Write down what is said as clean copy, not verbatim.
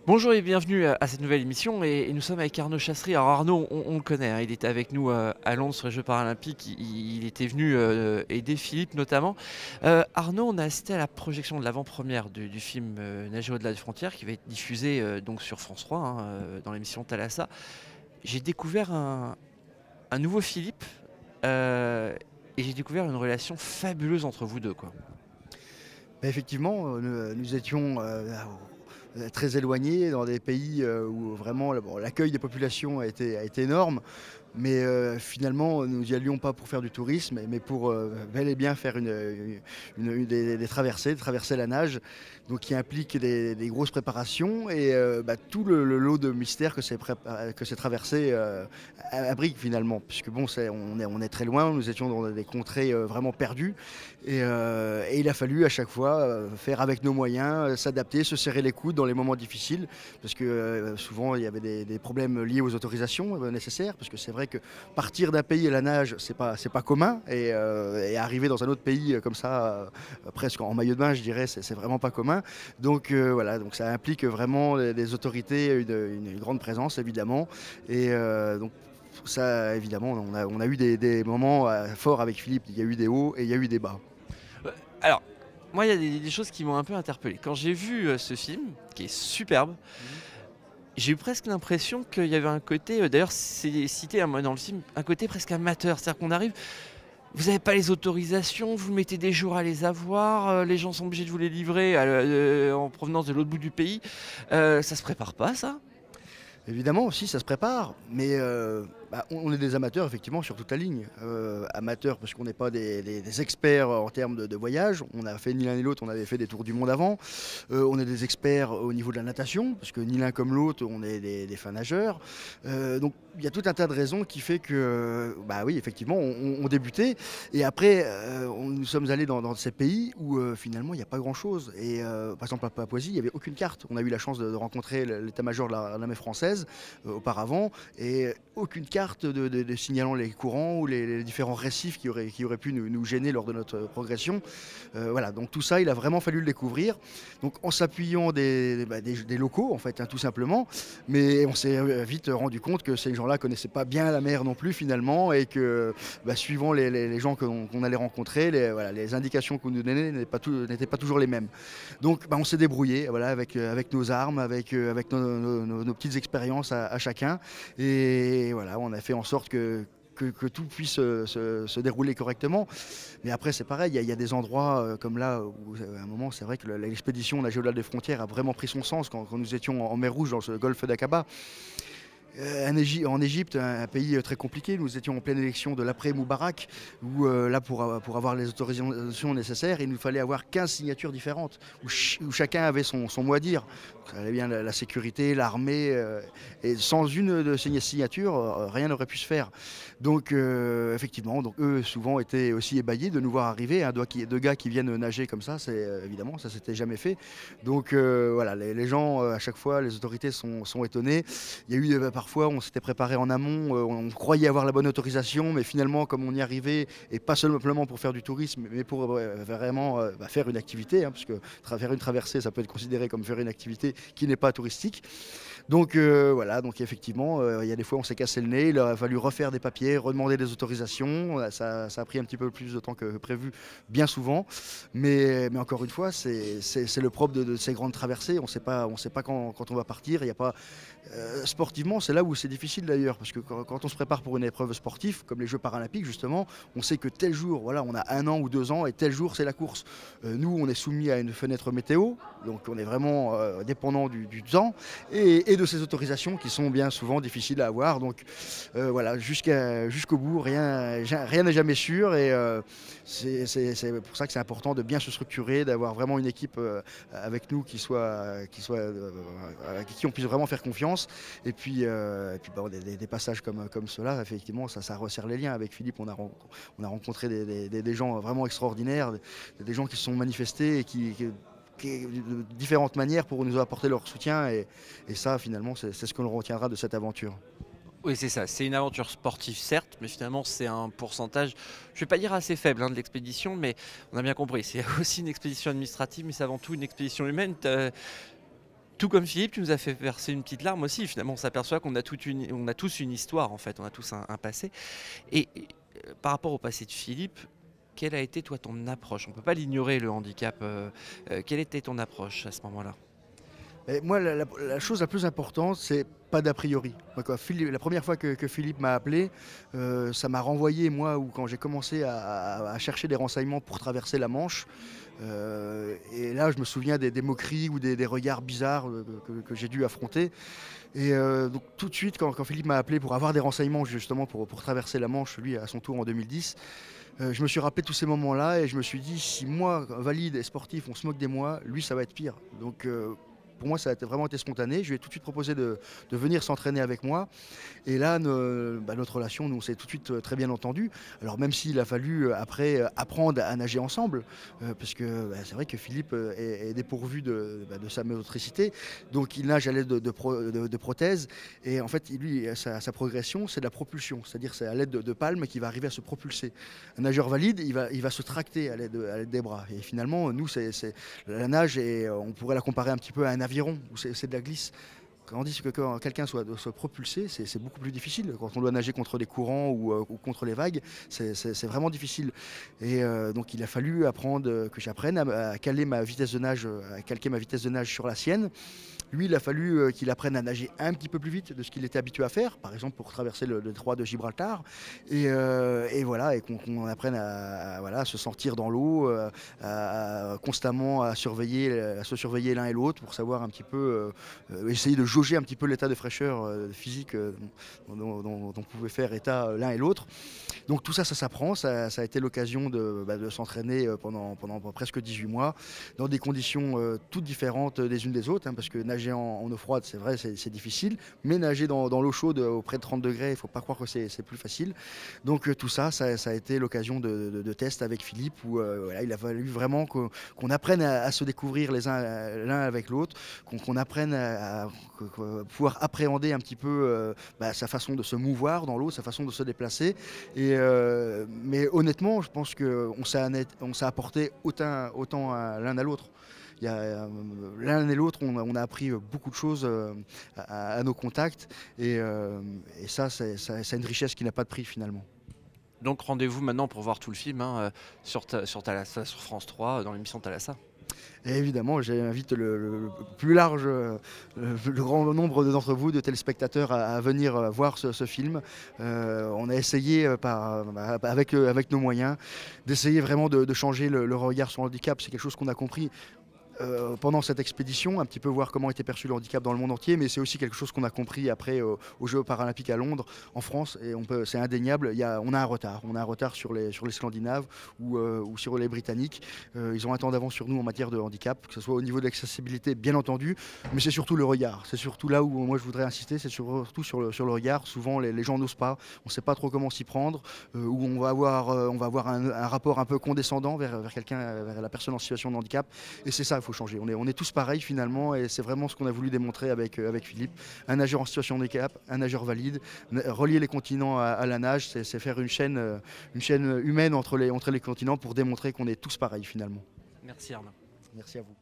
Bonjour et bienvenue à cette nouvelle émission et nous sommes avec Arnaud Chassery. Alors Arnaud, on le connaît, hein, il était avec nous à Londres sur les Jeux paralympiques, il était venu aider Philippe notamment. Arnaud, on a assisté à la projection de l'avant-première du film Nager au-delà des frontières qui va être diffusé donc sur France 3 hein, dans l'émission Thalassa. J'ai découvert un nouveau Philippe et j'ai découvert une relation fabuleuse entre vous deux, quoi. Effectivement, nous étions très éloignés dans des pays où vraiment l'accueil des populations a été énorme. Mais finalement, nous n'y allions pas pour faire du tourisme, mais pour bel et bien faire des traversées, traverser la nage, donc qui implique des grosses préparations et tout le lot de mystères que ces traversées abriquent finalement. Puisque bon, on est très loin, nous étions dans des contrées vraiment perdues et il a fallu à chaque fois faire avec nos moyens, s'adapter, se serrer les coudes dans les moments difficiles, parce que souvent il y avait des problèmes liés aux autorisations nécessaires, parce que c'est vrai que partir d'un pays à la nage, c'est pas commun, et arriver dans un autre pays comme ça, presque en maillot de bain, je dirais, c'est vraiment pas commun. Donc voilà, donc ça implique vraiment les autorités, une grande présence évidemment, et donc ça évidemment, on a eu des moments forts avec Philippe. Il y a eu des hauts et il y a eu des bas. Alors, moi il y a des choses qui m'ont un peu interpellé. Quand j'ai vu ce film, qui est superbe, j'ai eu presque l'impression qu'il y avait un côté, d'ailleurs c'est cité dans le film, un côté presque amateur. C'est-à-dire qu'on arrive, vous n'avez pas les autorisations, vous mettez des jours à les avoir, les gens sont obligés de vous les livrer en provenance de l'autre bout du pays. Ça se prépare pas, ça? Évidemment aussi, ça se prépare, mais on est des amateurs effectivement sur toute la ligne. Amateurs parce qu'on n'est pas des experts en termes de voyage. On a fait ni l'un ni l'autre, on avait fait des tours du monde avant. On est des experts au niveau de la natation, parce que ni l'un comme l'autre, on est des fins nageurs. Donc il y a tout un tas de raisons qui fait que, bah oui, effectivement, on débutait. Et après, nous sommes allés dans ces pays où finalement il n'y a pas grand-chose. Et par exemple à Papouasie, il n'y avait aucune carte. On a eu la chance de rencontrer l'état-major de l'armée française auparavant, et aucune carte de signalant les courants ou les différents récifs qui auraient pu nous gêner lors de notre progression. Voilà, donc tout ça, il a vraiment fallu le découvrir. Donc en s'appuyant des locaux, en fait, hein, tout simplement. Mais on s'est vite rendu compte que ces gens-là connaissaient pas bien la mer non plus finalement, et que suivant les gens qu'on allait rencontrer, les indications qu'on nous donnait n'étaient pas toujours les mêmes. Donc on s'est débrouillé, voilà, avec nos armes, avec nos petites expériences à chacun. Et voilà, on a fait en sorte que tout puisse se dérouler correctement. Mais après, c'est pareil, il y a des endroits comme là où, à un moment, c'est vrai que l'expédition Nager au-delà des frontières a vraiment pris son sens quand nous étions en mer Rouge, dans le golfe d'Aqaba. En Égypte, un pays très compliqué, nous étions en pleine élection de l'après-Moubarak, où là, pour avoir les autorisations nécessaires, il nous fallait avoir 15 signatures différentes, où chacun avait son mot à dire. Ça allait bien la sécurité, l'armée, et sans une de ces signatures, rien n'aurait pu se faire. Donc effectivement, donc, eux souvent étaient aussi ébahis de nous voir arriver, hein, deux gars qui viennent nager comme ça, c'est évidemment, ça s'était jamais fait. Donc voilà, les gens, à chaque fois, les autorités sont étonnés. Il y a eu parfois, on s'était préparé en amont, on croyait avoir la bonne autorisation, mais finalement, comme on y arrivait, et pas simplement pour faire du tourisme, mais pour vraiment faire une activité, hein, parce que faire une traversée, ça peut être considéré comme faire une activité qui n'est pas touristique. Donc voilà, donc effectivement, il y a des fois, on s'est cassé le nez, il a fallu refaire des papiers, redemander des autorisations. Ça a pris un petit peu plus de temps que prévu, bien souvent. Mais encore une fois, c'est le propre de ces grandes traversées. On ne sait pas quand on va partir. Il y a pas, sportivement, c'est là où c'est difficile d'ailleurs, parce que quand on se prépare pour une épreuve sportive, comme les Jeux paralympiques justement, on sait que tel jour, voilà, on a 1 an ou 2 ans, et tel jour, c'est la course. Nous, on est soumis à une fenêtre météo, donc on est vraiment dépendant du temps et de ces autorisations qui sont bien souvent difficiles à avoir. Donc voilà, jusqu'au bout, rien n'est jamais sûr, et c'est pour ça que c'est important de bien se structurer, d'avoir vraiment une équipe avec nous avec qui on puisse vraiment faire confiance. Et puis des passages comme cela, effectivement, ça resserre les liens. Avec Philippe, on a rencontré des gens vraiment extraordinaires, des gens qui se sont manifestés et qui de différentes manières pour nous apporter leur soutien, et ça finalement c'est ce que l'on retiendra de cette aventure. Oui, c'est ça. C'est une aventure sportive, certes, mais finalement, c'est un pourcentage, je ne vais pas dire assez faible hein, de l'expédition, mais on a bien compris. C'est aussi une expédition administrative, mais c'est avant tout une expédition humaine. Tout comme Philippe, tu nous as fait verser une petite larme aussi. Finalement, on s'aperçoit qu'on a, on a tous une histoire, en fait, on a tous un passé. Par rapport au passé de Philippe, quelle a été, toi, ton approche? On ne peut pas l'ignorer, le handicap. Quelle était ton approche à ce moment-là? Et moi, la chose la plus importante, c'est pas d'a priori. Moi, la première fois que Philippe m'a appelé, ça m'a renvoyé, moi, où quand j'ai commencé à chercher des renseignements pour traverser la Manche. Et là, je me souviens des moqueries ou des regards bizarres que j'ai dû affronter. Et donc tout de suite, quand Philippe m'a appelé pour avoir des renseignements justement pour traverser la Manche, lui à son tour en 2010, je me suis rappelé tous ces moments-là et je me suis dit, si moi, valide et sportif, on se moque de moi, lui, ça va être pire. Donc pour moi, ça a vraiment été spontané. Je lui ai tout de suite proposé de venir s'entraîner avec moi. Et là, notre relation, nous, on s'est tout de suite très bien entendu. Alors même s'il a fallu après apprendre à nager ensemble, parce que c'est vrai que Philippe est dépourvu de sa motricité, donc il nage à l'aide de prothèses. Et en fait, lui, sa progression, c'est de la propulsion, c'est-à-dire c'est à l'aide de palmes qu'il va arriver à se propulser. Un nageur valide, il va se tracter à l'aide des bras. Et finalement, nous, la nage, on pourrait la comparer un petit peu à un aviron où c'est de la glisse. Tandis que quand quelqu'un doit se propulser, c'est beaucoup plus difficile. Quand on doit nager contre des courants ou contre les vagues, c'est vraiment difficile. Et donc il a fallu apprendre, que j'apprenne à caler ma vitesse de nage, à calquer ma vitesse de nage sur la sienne. Lui, il a fallu qu'il apprenne à nager un petit peu plus vite de ce qu'il était habitué à faire, par exemple pour traverser le détroit de Gibraltar. Et voilà, et qu'on apprenne à se sentir dans l'eau, constamment à se surveiller l'un et l'autre pour savoir un petit peu, essayer de jauger un petit peu l'état de fraîcheur physique dont pouvait faire état l'un et l'autre. Donc tout ça, ça s'apprend. Ça a été l'occasion de s'entraîner pendant presque 18 mois dans des conditions toutes différentes des unes des autres, hein, parce que nager en eau froide, c'est vrai, c'est difficile, mais nager dans l'eau chaude auprès de 30 degrés, il ne faut pas croire que c'est plus facile. Donc tout ça, ça a été l'occasion de tests avec Philippe où voilà, il a fallu vraiment qu'on apprenne à se découvrir l'un avec l'autre, qu'on apprenne à pouvoir appréhender un petit peu sa façon de se mouvoir dans l'eau, sa façon de se déplacer. Mais honnêtement, je pense qu'on s'est apporté autant l'un à l'autre. L'un et l'autre, on a appris beaucoup de choses à nos contacts. Et ça, c'est une richesse qui n'a pas de prix finalement. Donc rendez-vous maintenant pour voir tout le film, hein, sur Thalassa, sur France 3, dans l'émission Thalassa. Et évidemment, j'invite le plus large, le grand nombre d'entre vous, de téléspectateurs, à venir voir ce film. On a essayé, avec nos moyens, d'essayer vraiment de changer le regard sur le handicap. C'est quelque chose qu'on a compris pendant cette expédition, un petit peu voir comment était perçu le handicap dans le monde entier, mais c'est aussi quelque chose qu'on a compris après aux Jeux paralympiques à Londres, en France, et c'est indéniable, on a un retard sur les Scandinaves ou sur les Britanniques. Ils ont un temps d'avance sur nous en matière de handicap, que ce soit au niveau de l'accessibilité, bien entendu, mais c'est surtout le regard. C'est surtout là où moi je voudrais insister, c'est surtout sur le regard. Souvent les gens n'osent pas, on ne sait pas trop comment s'y prendre, où on va avoir un rapport un peu condescendant vers quelqu'un, vers la personne en situation de handicap, et c'est ça. Faut changer. On est tous pareils finalement et c'est vraiment ce qu'on a voulu démontrer avec Philippe. Un nageur en situation de handicap, un nageur valide, relier les continents à la nage, c'est faire une chaîne humaine entre les continents pour démontrer qu'on est tous pareils finalement. Merci Arnaud. Merci à vous.